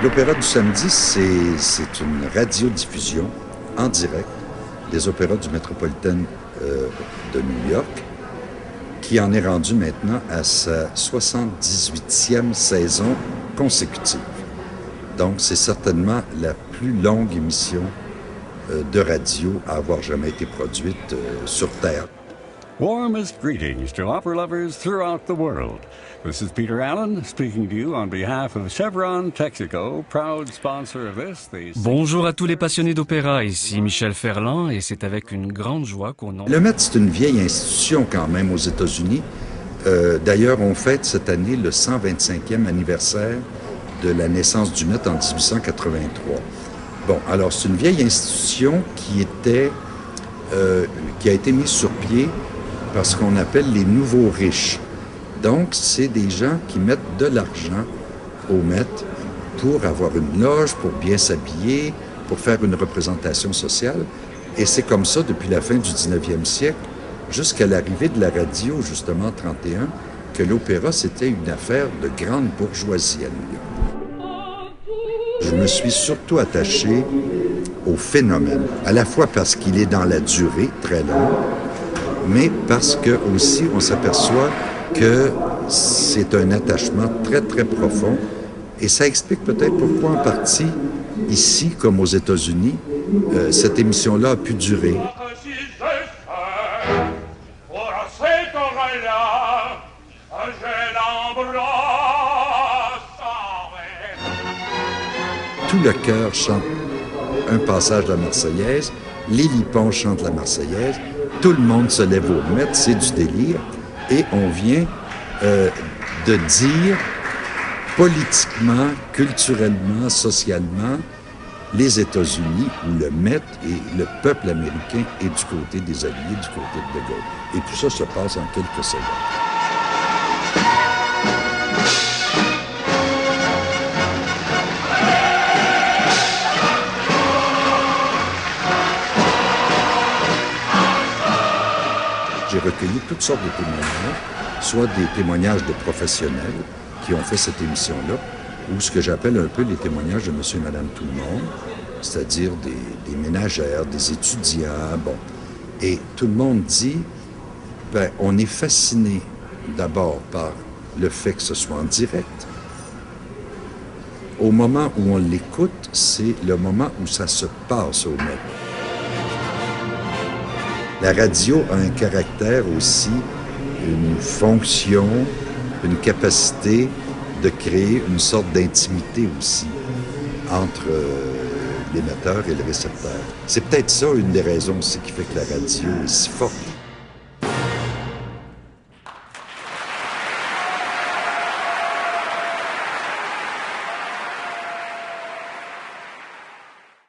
L'Opéra du samedi, c'est une radiodiffusion en direct des opéras du Metropolitan de New York, qui en est rendu maintenant à sa 78e saison consécutive. Donc, c'est certainement la plus longue émission de radio à avoir jamais été produite sur Terre. Warmest greetings to opera lovers throughout the world. This is Peter Allen speaking to you on behalf of Chevron Texaco, proud sponsor of this. Bonjour à tous les passionnés d'opéra, ici Michel Ferland et c'est avec une grande joie qu'on... Le Met, c'est une vieille institution quand même aux États-Unis. D'ailleurs, on fête cette année le 125e anniversaire de la naissance du Met en 1883. Bon, alors c'est une vieille institution qui a été mise sur pied par ce qu'on appelle les nouveaux riches. Donc, c'est des gens qui mettent de l'argent au Met pour avoir une loge, pour bien s'habiller, pour faire une représentation sociale. Et c'est comme ça depuis la fin du 19e siècle, jusqu'à l'arrivée de la radio, justement, en 1931, que l'opéra, c'était une affaire de grande bourgeoisie à New York. Je me suis surtout attaché au phénomène, à la fois parce qu'il est dans la durée, très long, mais parce que aussi on s'aperçoit que c'est un attachement très, très profond. Et ça explique peut-être pourquoi, en partie, ici, comme aux États-Unis, cette émission-là a pu durer. Tout le chœur chante un passage de la Marseillaise, Lily Pons chante la Marseillaise, tout le monde se lève au Met, c'est du délire, et on vient de dire politiquement, culturellement, socialement, les États-Unis, où le Met et le peuple américain est du côté des Alliés, du côté de De Gaulle. Et tout ça se passe en quelques secondes. J'ai recueilli toutes sortes de témoignages, soit des témoignages de professionnels qui ont fait cette émission-là, ou ce que j'appelle un peu les témoignages de monsieur et madame tout le monde, c'est-à-dire des ménagères, des étudiants, bon. Et tout le monde dit, on est fasciné d'abord par le fait que ce soit en direct. Au moment où on l'écoute, c'est le moment où ça se passe au Met. La radio a un caractère aussi, une fonction, une capacité de créer une sorte d'intimité aussi entre l'émetteur et le récepteur. C'est peut-être ça une des raisons aussi qui fait que la radio est si forte.